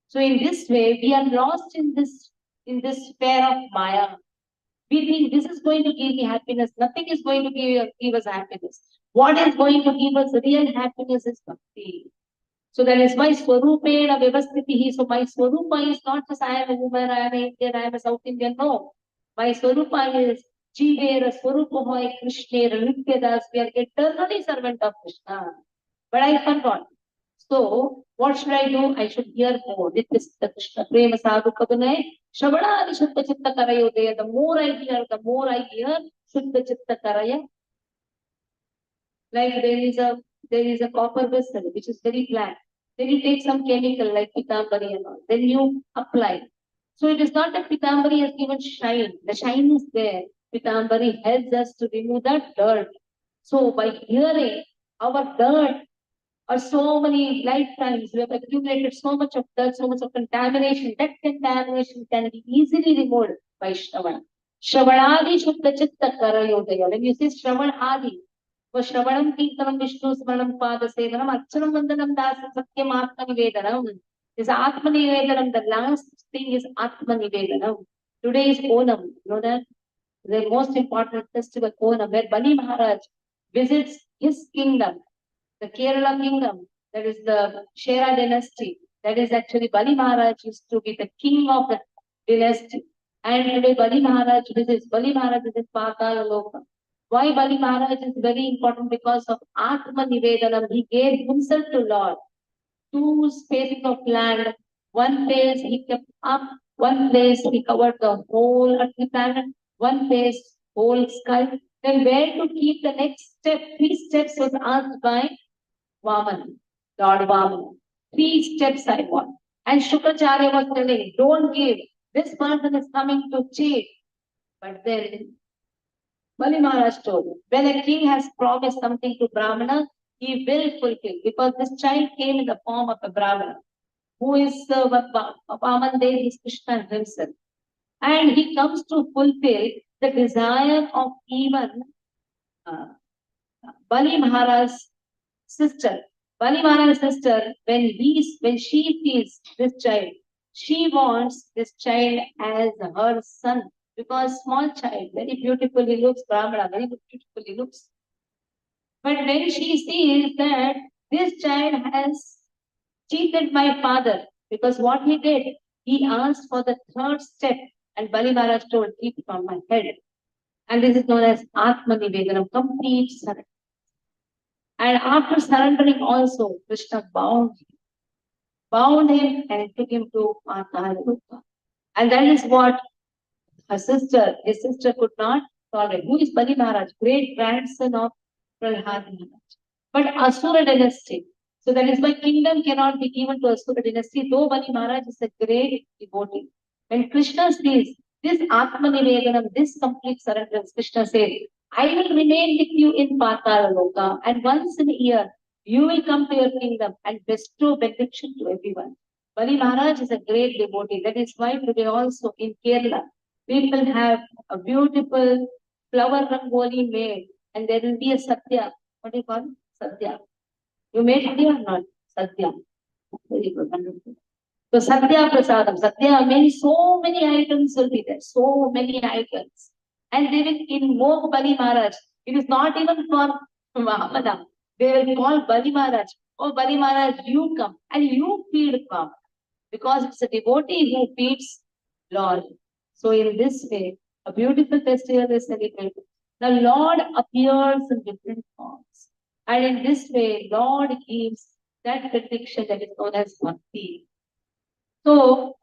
Speaker 1: So in this way, we are lost in this sphere of Maya. We think this is going to give me happiness. Nothing is going to give us happiness. What is going to give us real happiness is bhakti. So that is why Swarupena Vyavasthitihi. So my Swarupa is not just I am a woman, I am an Indian, I am a South Indian. No. My Swarupa is Jivera Swarupahoy Krishna Nityadas. We are eternally servant of Krishna. But I forgot. So what should I do? I should hear more. Nitya Krishna Prema Sadhu Kadunay. Shavadadi Shuddha Chitta Karayodaya. The more I hear, Shuddha Chitta Karaya. Like there is a copper vessel which is very black. Then you take some chemical like pitambari and all. Then you apply. So it is not that pitambari has given shine. The shine is there. Pitambari helps us to remove that dirt. So by hearing our dirt or so many lifetimes, we have accumulated so much of dirt, so much of contamination. That contamination can be easily removed by Shravan. Shravanadi Shuddha Chitta Karayodaya. When you say Shravan Adi, for Shravanam Kirtanam Vishnu Smaranam Pada Sevanam Archanam Vandanam Dasam Satyam Atma Nivedanam. This Atma Nivedanam, the last thing is Atma Nivedanam. Today is Onam. You know that? The most important festival, Onam, where Bali Maharaj visits his kingdom, the Kerala kingdom, that is the Shera dynasty. That is actually Bali Maharaj used to be the king of the dynasty. And today Bali Maharaj visits. Bali Maharaj visits Patala Loka. Why Bali Maharaj is very important? Because of Atma Nivedanam. He gave himself to Lord. 2 spaces of land. One place he kept up. One place he covered the whole earthly planet. One place whole sky. Then where to keep the next step? 3 steps was asked by Vaman, Lord Vaman. 3 steps I want. And Shukracharya was telling, don't give. This person is coming to cheat. But then Bali Maharaj told, when a king has promised something to Brahmana, he will fulfill. Because this child came in the form of a Brahmana, who is Vaman Dev, is Krishna himself. And he comes to fulfill the desire of even uh, Bali Maharaj's sister. Bali Maharaj's sister, when she sees this child, she wants this child as her son. Because small child, very beautifully looks, Brahmana, very beautifully looks. But when she sees that this child has cheated my father, because what he did, he asked for the 3rd step, and Bali Maharaj told, keep it on my head. And this is known as Atma Nivedanam, complete surrender. And after surrendering also, Krishna bound him and took him to Mataharuka. And that is what his sister could not tolerate. Who is Bali Maharaj? Great grandson of Prahlad Maharaj. But Asura dynasty. So that is why kingdom cannot be given to Asura dynasty, though Bali Maharaj is a great devotee. When Krishna says, this Atma Nivedanam, this complete surrender, Krishna says, I will remain with you in Patala Loka, and once in a year, you will come to your kingdom and bestow benediction to everyone. Bali Maharaj is a great devotee. That is why today also in Kerala, people have a beautiful flower rangoli made, and there will be a Satya. What do you call it? Satya. You made it or not? Satya. Very good. Wonderful. So Satya Prasadam, Satya, so many items will be there, so many items. And they will invoke Bali Maharaj. It is not even for Mahamada. They will call Bali Maharaj. Oh, Bali Maharaj, you come and you feed Brahmana. Because it's a devotee who feeds Lord. So in this way, a beautiful festival is celebrated. The Lord appears in different forms. And in this way, Lord gives that benediction that is known as bhakti. So,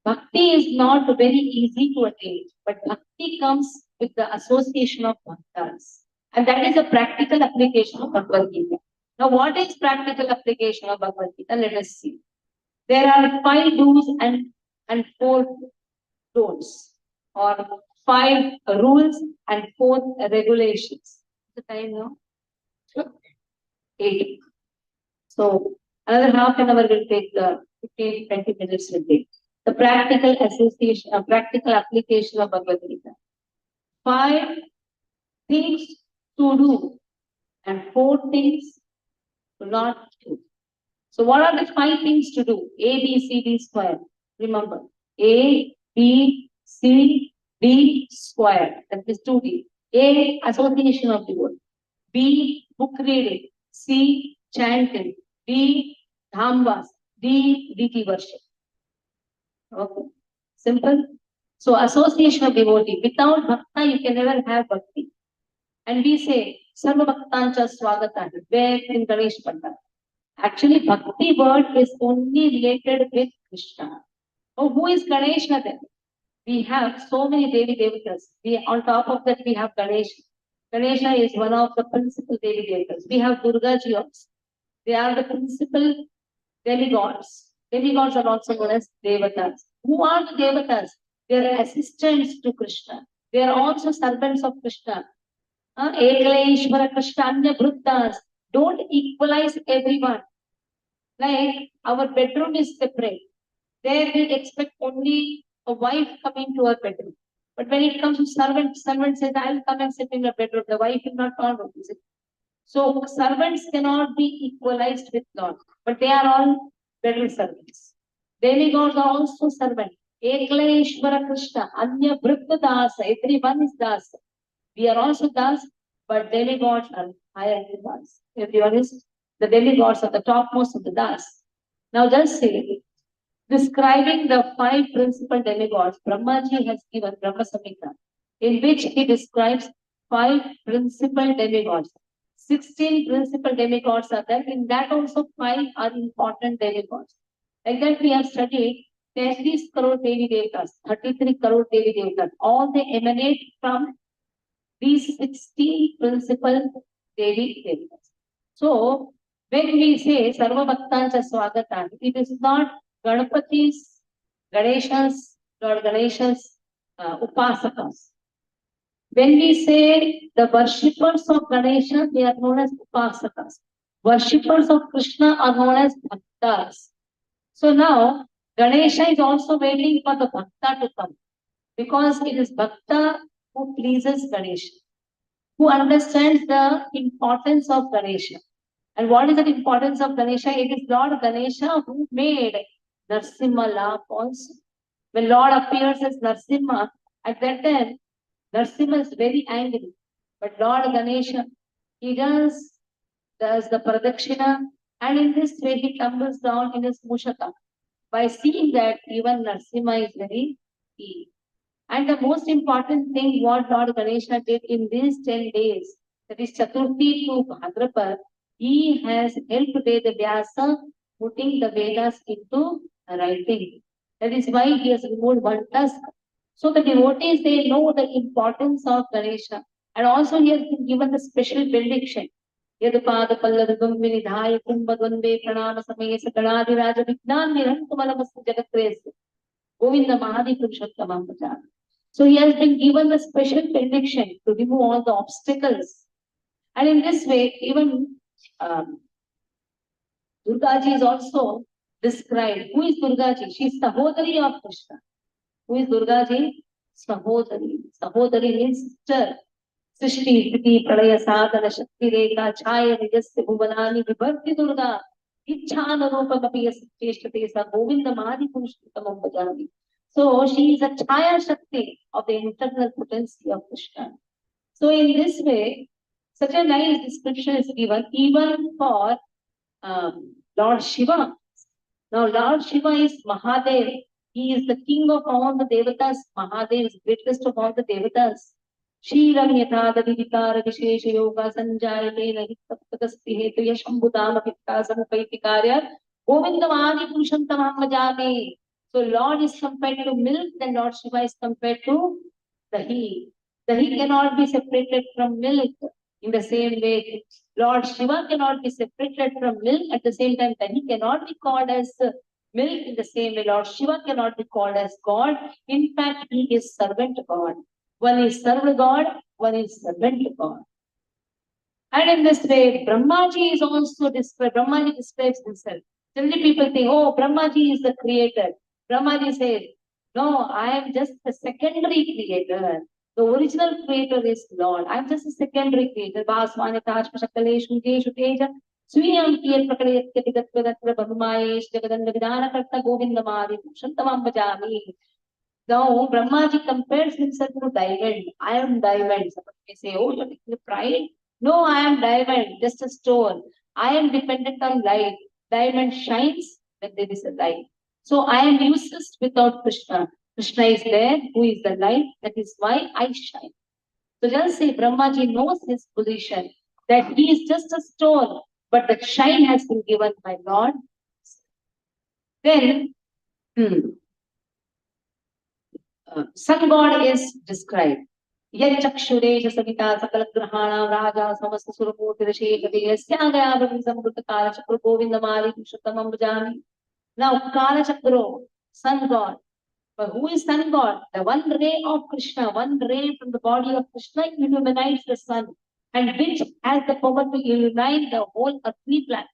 Speaker 1: bhakti is not very easy to attain, but bhakti comes with the association of bhaktas. And that is a practical application of Bhagavad Gita. Now, what is practical application of Bhagavad Gita? Let us see. There are 5 do's and 4 don'ts, or 5 rules and 4 regulations. The time now? 8. So, another half an hour will take 15, 20 minutes will take. The practical association, practical application of Bhagavad Gita. 5 things to do and 4 things to not do. So what are the 5 things to do? A, B, C, D square. Remember, A, B, C, D square. That is 2D. A, association of the word. B, book reading. C, chanting. D, dhambas. D, deity worship. Okay, simple. So association of devotee. Without bhakta, you can never have bhakti. And we say, Sarva Bhaktancha Swagata. Where in Ganesh Pandana? Actually, bhakti word is only related with Krishna. Oh, who is Ganesha then? We have so many Devi Devatas. On top of that, we have Ganesha. Ganesha is one of the principal Devi Devatas. We have Durga Ji also. They are the principal demigods. Demigods are also known as Devatas. Who are the Devatas? They are assistants to Krishna. They are also servants of Krishna. Ekaleishvara Krishna Anya Bhruttas. Don't equalize everyone. Like our bedroom is separate. There we expect only a wife coming to our bedroom. But when it comes to servant says, I'll come and sit in your bedroom. The wife will not come. So servants cannot be equalized with Lord. But they are all better servants. Demigods are also servants. Ekaleishvara Krishna, Anya Bhrutta Dasa. Everyone is Dasa. We are also Das, but demigods are higher than Das. Everyone is the demigods are the topmost of the Das. Now just say, describing the 5 principal demigods. Brahmaji has given Brahma Samhita, in which he describes 5 principal demigods. 16 principal demigods are there. In that also 5 are important demigods. Like that we have studied 33 crore Devi Devatas, 33 crore Devi Devatas. All they emanate from these 16 principal Devi Devatas. So, when we say Sarva Bhaktancha Swagatan, it is not Ganapati's, Ganesha's, Lord Ganesha's Upasakas. When we say the worshippers of Ganesha, they are known as Upasakas. Worshippers of Krishna are known as Bhaktas. So now, Ganesha is also waiting for the Bhakta to come, because it is Bhakta who pleases Ganesha, who understands the importance of Ganesha. And what is the importance of Ganesha? It is Lord Ganesha who made Narsimha laugh also. When Lord appears as Narsimha, at that time, Narsimha is very angry. But Lord Ganesha, he does the Pradakshina, and in this way he tumbles down in his Mushaka. By seeing that, even Narsimha is very keen. And the most important thing what Lord Ganesha did in these 10 days, that is Chaturthi to Bhadrapad, he has helped Veda Vyasa putting the Vedas into writing. That is why he has removed one tusk. So the devotees, they know the importance of Ganesha. And also he has been given the special benediction. Yadupad Palladum Vinidhaya Kumbadvande Pranama Samaya Sakaladi Raja Vignan Nirantumalamastu Jagatrese. Govinda Mahadi Purushottamam Bhajan. So he has been given the special benediction to remove all the obstacles. And in this way, even Durgaji is also described. Who is Durgaji? She is Sahodari of Krishna. Who is Durgaji? Sahodari. Sahodari means sister. Srishti, Sthiti, Pralaya, Sadhana, Shakti, Rekha, Chaya, Nijasya, Bhuvanani, Vibharti Durga, Ichhana Rupa Kapiya Cheshtate, Sa Govinda Mahadi Purushottamam Bhajami. So she is a Chaya Shakti of the internal potency of Krishna. So in this way, such a nice description is given even for Lord Shiva. Now Lord Shiva is Mahadev. He is the king of all the Devatas. Mahadev is greatest of all the Devatas. Kshiram yatha vishesha yoga sanjayate nahitaptakasti hetu yashambhudam apitta samupaiti karya govindamadi purushottamam bhajami. So Lord is compared to milk, then Lord Shiva is compared to dahi. Dahi cannot be separated from milk. In the same way, Lord Shiva cannot be separated from milk. At the same time, dahi cannot be called as milk. In the same way, Lord Shiva cannot be called as God. In fact, he is servant God. One is servant God, one is servant God. And in this way, Brahmaji is also described. Brahmaji describes himself. Generally, people think, oh, Brahmaji is the creator. Brahmaji says, no, I am just the secondary creator. The original creator is Lord. I am just a secondary creator. Vasmani Tajma Shakaleshu Jeshu Teja. Swiyam Kiyat Prakayatya Vidatvedatra Bhagumayesh Jagadanda Vidana Karta Govindamadi Purushottamam Bhajami. Now, Brahmaji compares himself to diamond. I am diamond. Somebody may say, oh, you're taking pride. No, I am diamond, just a stone. I am dependent on light. Diamond shines when there is a light. So I am useless without Krishna. Krishna is there, who is the light. That is why I shine. So just say Brahmaji knows his position, that he is just a stone, but the shine has been given by Lord. Then, sun god is described. Yachakshuresh Savita Sakala Grahana Raja Samasta Surapurti Rashekati Yasyagaya Sambrutta Kala Chakra Govindamadi Purushottamam Bhajami. Now Kala Chakra, sun god. But who is sun god? The one ray of Krishna, one ray from the body of Krishna illuminates the sun, and which has the power to illuminate the whole earthly planet.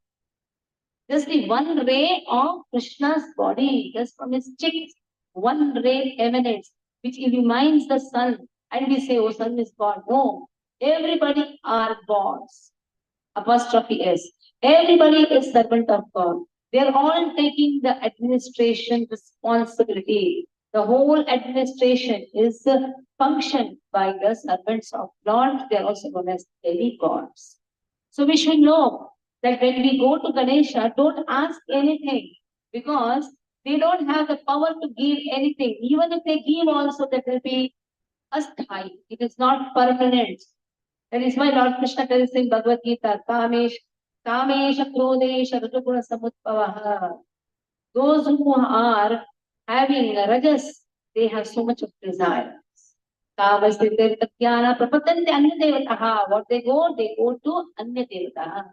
Speaker 1: Just the one ray of Krishna's body, just from his cheeks, one ray emanates, which illumines the sun. And we say, oh, sun is God. No, everybody are gods. Apostrophe S. Everybody is servant of God. They are all taking the administration responsibility. The whole administration is functioned by the servants of Lord. They are also known as demigods. So we should know that when we go to Ganesha, don't ask anything, because They don't have the power to give anything. Even if they give also, that will be asthai. It is not permanent. That is why Lord Krishna tells in Bhagavad Gita, Kamesha Krodesha Rajaguna Samutpavaha. Those who are having rajas, they have so much of desire. Kamasthite Tatyana Prapatante Anya Devataha. What they go to Anya Devataha.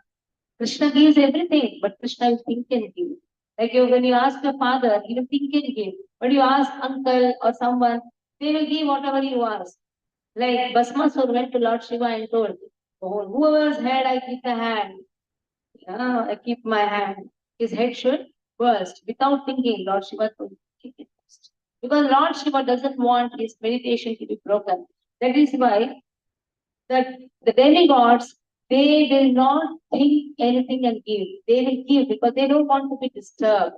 Speaker 1: Krishna gives everything, but Krishna will think and give. Like when you ask your father, he will think and give. But you ask uncle or someone, they will give whatever you ask. Like Bhasmasur went to Lord Shiva and told, oh, whoever's head I keep the hand, I keep my hand, his head should burst. Without thinking, Lord Shiva told, keep it burst. Because Lord Shiva doesn't want his meditation to be broken. That is why that the demigods, they will not think anything and give. They will give because they don't want to be disturbed.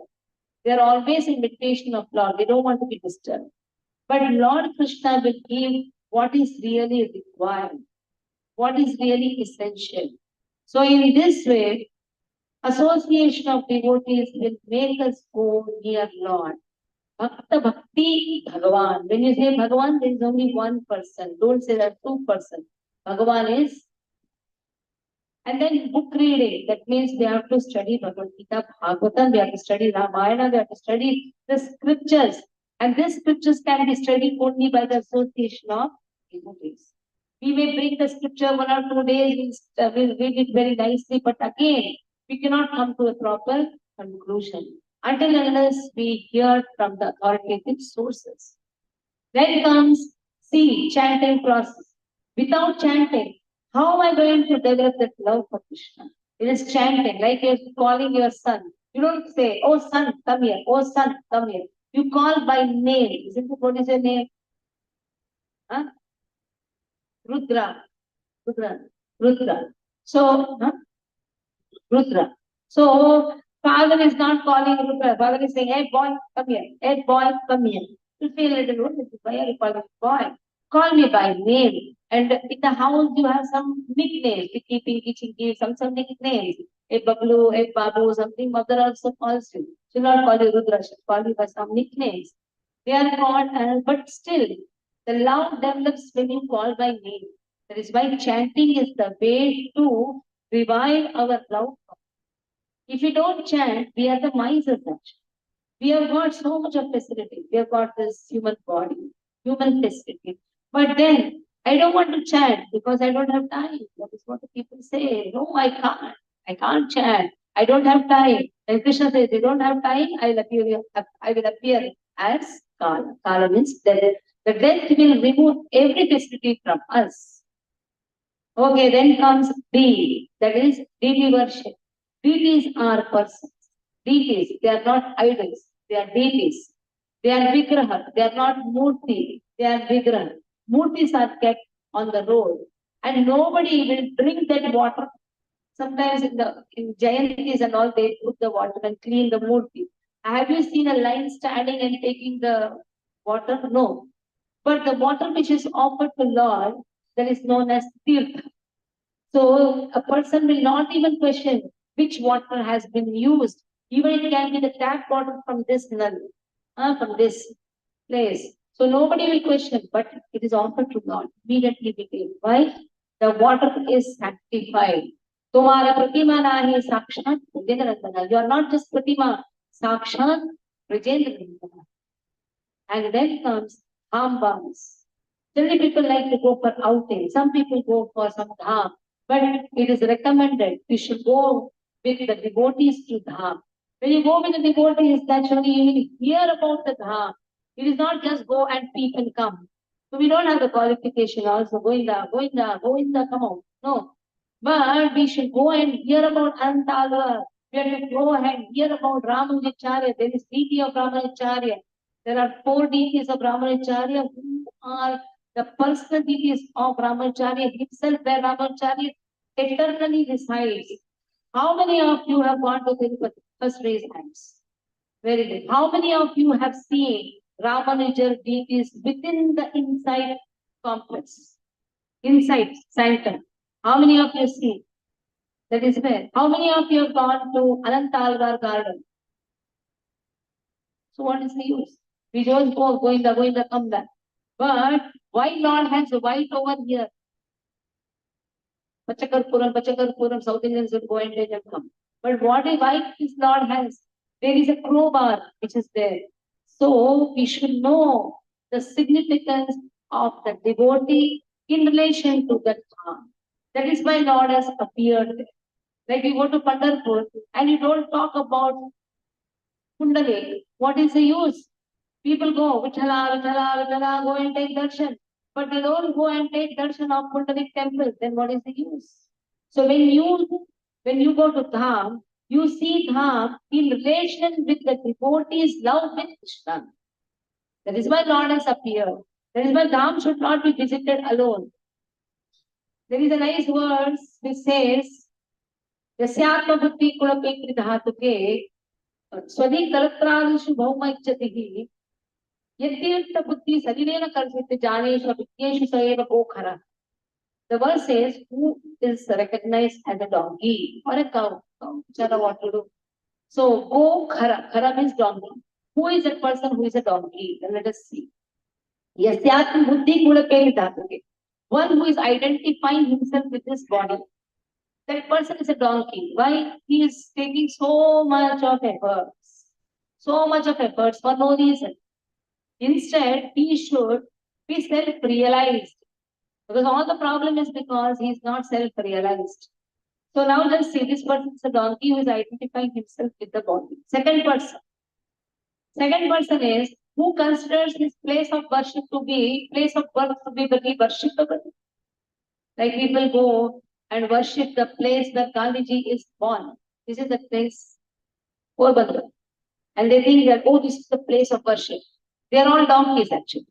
Speaker 1: They are always in meditation of Lord. They don't want to be disturbed. But Lord Krishna will give what is really required, what is really essential. So in this way, association of devotees will make us go near Lord. Bhakta Bhakti Bhagavan. When you say Bhagavan, there is only one person. Don't say that two person. Bhagavan is. And then book reading. That means they have to study Bhagavad Gita, Bhagavatam, they have to study Ramayana, they have to study the scriptures. And these scriptures can be studied only by the association of devotees. We may bring the scripture 1 or 2 days, we'll read it very nicely, but again, we cannot come to a proper conclusion until unless we hear from the authoritative sources. Then comes, see, chanting process. Without chanting, how am I going to develop that love for Krishna? It is chanting, like you're calling your son. You don't say, oh son, come here, oh son, come here. You call by name. Isn't it what is your name? Huh? Rudra. Rudra. Rudra. So, Rudra. So, father is not calling Rudra. Father is saying, hey boy, come here. Hey boy, come here. You feel a little, why are you calling boy? Call me by name. And in the house, you have some nicknames. Keeping, kitchen, some nicknames. A Bablu, a Babu, something. Mother also calls you. She'll not call you Rudra. She'll call you by some nicknames. They are called, but still, the love develops when you call by name. That is why chanting is the way to revive our love. If we don't chant, we are the misers actually. We have got so much of facility. We have got this human body, human facility. But then I don't want to chant because I don't have time. That is what the people say. No, I can't. I can't chant. I don't have time. And Krishna says, they don't have time, I will appear as Kala. Kala means death. The death will remove every facility from us. Okay, then comes D. That is deity worship. Deities are persons. Deities, they are not idols. They are deities. They are vigraha. They are not murti. They are vigraha. Murtis are kept on the road. And nobody will drink that water. Sometimes in Jayantis and all, they put the water and clean the murti. Have you seen a line standing and taking the water? No. But the water which is offered to Lord, that is known as tirtha. So a person will not even question which water has been used. Even it can be the tap water from this null, from this place. So nobody will question, but it is offered to God. Immediately we take. Why? The water is sanctified. Tumhara pratima nahi sakshat Brajendra. You are not just pratima, sakshat Brajendra. And then comes hambas. Generally people like to go for outing. Some people go for some dham. But it is recommended you should go with the devotees to dham. When you go with the devotees, naturally you will hear about the dham. It is not just go and peep and come. So we don't have the qualification also. Goinda, come on. No. But we should go and hear about Anantalvar. We have to go and hear about Ramanujacharya. There is deity of Ramanujacharya. There are 4 deities of Ramanujacharya who are the personal deities of Ramanujacharya himself, where Ramanujacharya eternally resides. How many of you have gone to Tirupati? First raise hands. Very good. How many of you have seen Ramanujar deities within the inside complex? Inside sanctum. How many of you see? That is where. How many of you have gone to Anantalvar garden? So what is the use? We just go, Govinda, come back. But why Lord has white over here? Pachakarpuram, South Indians will go and take and come. But what a white this Lord has? There is a crowbar which is there. So we should know the significance of the devotee in relation to that dham. That is why Lord has appeared there. Like you go to Pandharpur and you don't talk about Kundalini. What is the use? People go, Vithala, Vithala, Vithala, go and take darshan. But they don't go and take darshan of Kundalini temple. Then what is the use? So when you go to Dham, you see Dham in relation with the devotee's love with Krishna. That is why Lord has appeared. That is why Dham should not be visited alone. There is a nice verse which says, Yasyatma buddhi kulapekri dhatuke Swadi Kalatralishu Bhaumaichyatihi Yatirtha Buddhi Sarirena Kalpita Janesha Vidyeshu Sayeva Gokhara. The verse says, who is recognized as a donkey or a cow? Whichever what to do. So Gokhara, Khara means donkey. Who is that person who is a donkey? Then let us see. Yasyatma Buddhi Kulapekri Dhatuke. One who is identifying himself with this body. That person is a donkey. Why? He is taking so much of efforts. So much of efforts for no reason. Instead, he should be self-realized. Because all the problem is because he is not self-realized. So now just see, this person is a donkey who is identifying himself with the body. Second person is who considers his place of worship to be, place of birth to be worshipable. Like people go and worship the place where Gandhiji is born. This is the place, Porbandar. And they think that, oh, this is the place of worship. They are all donkeys actually.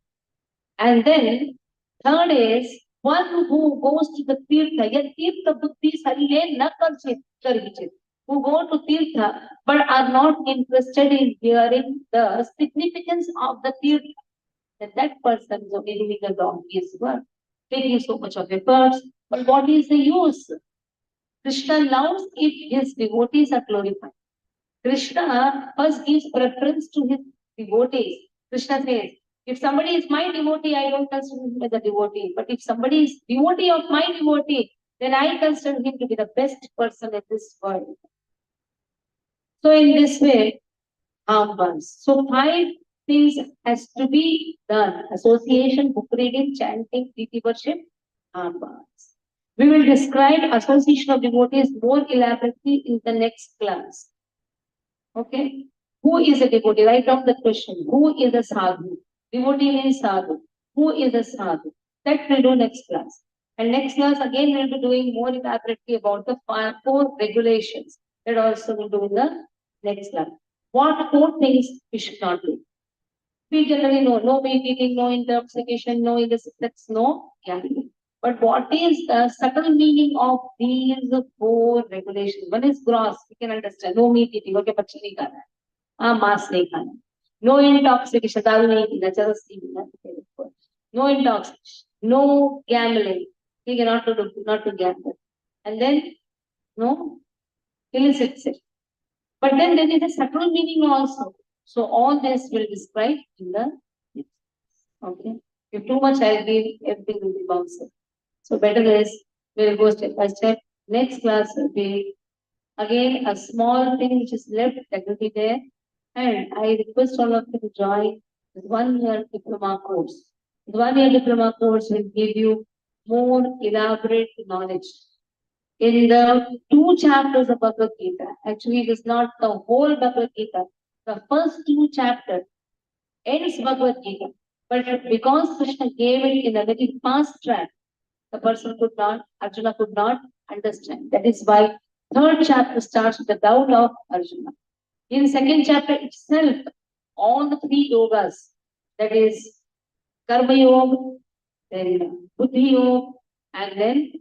Speaker 1: And then, third is one who goes to the Tirtha. Yet Tirtha Buddhi Sarire na karchit. Who go to Tirtha but are not interested in hearing the significance of the Tirtha. That person is only the donkey's work. Taking so much of efforts. But what is the use? Krishna loves if his devotees are glorified. Krishna first gives preference to his devotees. Krishna says, if somebody is my devotee, I don't consider him as a devotee. But if somebody is devotee of my devotee, then I consider him to be the best person in this world. So in this way, so 5 things has to be done. Association, book reading, chanting, deity worship, armbans. We will describe association of devotees more elaborately in the next class. Okay? Who is a devotee? Write down the question. Who is a sadhu? Devotee means sadhu. Who is a sadhu? That we'll do next class. And next class again we'll be doing more elaborately about the 4 regulations. That also we'll do in the next class. What 4 things we should not do? We generally know no meat eating, no intoxication, no illicit sex, no gambling. But what is the subtle meaning of these 4 regulations? One is gross, we can understand. No meat eating, okay, bachcha nahi khana hai. Mass nahi khana. No intoxication, daru nahi pina, charas nahi pina. No intoxication, no gambling. We cannot not to gamble. And then no illicit sex. But then there is a subtle meaning also. So all this will describe in the next. Okay. If too much I'll be, everything will be bounced. So better is we'll go step by step. Next class will be again a small thing which is left that will be there. And I request all of you to join this 1-year diploma course. The 1-year diploma course will give you more elaborate knowledge. In the 2 chapters of Bhagavad Gita, actually it is not the whole Bhagavad Gita. The first 2 chapters ends Bhagavad Gita. But because Krishna gave it in a very fast track, the person could not, Arjuna could not understand. That is why 3rd chapter starts with the doubt of Arjuna. In 2nd chapter itself, all the 3 yogas, that is Karma Yoga, then Buddhi Yoga, and then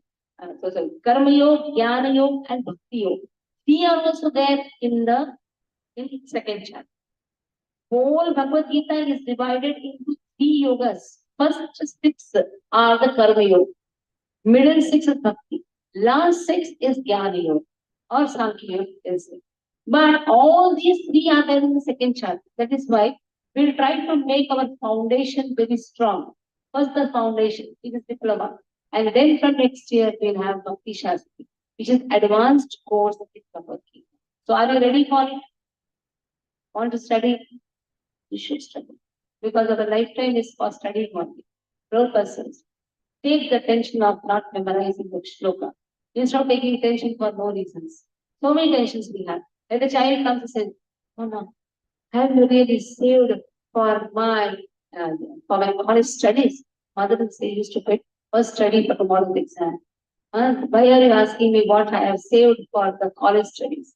Speaker 1: Karma Yoga, Jnana Yoga, and Bhakti Yoga. These are also there in 2nd chapter. Whole Bhagavad Gita is divided into 3 yogas. First 6 are the Karma Yoga. Middle 6 is Bhakti. Last 6 is Jnana Yoga or Sankhya Yoga. But all these three are there in the second chapter. That is why we'll try to make our foundation very strong. First, the foundation, it is diploma. And then from next year, we'll have Bhakti Shastri, which is advanced course of diploma. So are you ready for it? Want to study? You should study. Because our lifetime is for studying only. Role persons. Take the tension of not memorizing the shloka. Instead of taking tension for no reasons. So many tensions we have. When the child comes and says, Mama, have you really saved for my college studies? Mother will say, you stupid, first study for tomorrow's exam. Why are you asking me what I have saved for the college studies?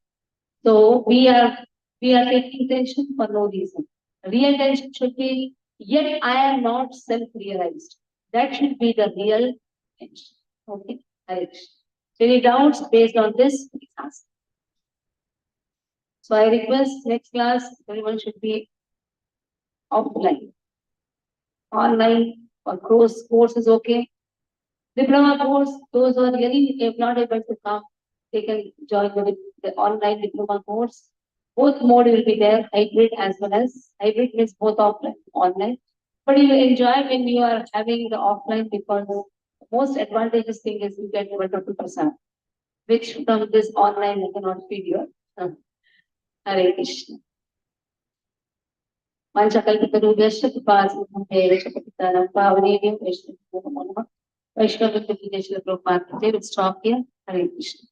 Speaker 1: So we are taking tension for no reason. Real tension should be, yet I am not self-realized. That should be the real tension. Okay, correction. Any doubts based on this, please ask. So I request next class, everyone should be offline. Online or course is okay. Diploma course, those who are really not able to come, they can join the online diploma course. Both mode will be there, hybrid as well as hybrid means both offline, online. But you enjoy when you are having the offline because the most advantageous thing is you get 100%, which from this online you cannot feed your Hare Krishna. Manchakalitharubhyasya Kripasimhandevachapapitanam Pavanevim Vaishnavim Namo Namaः. Vaishnavim Vijayashila Prabhupada. They will stop here. Hare Krishna.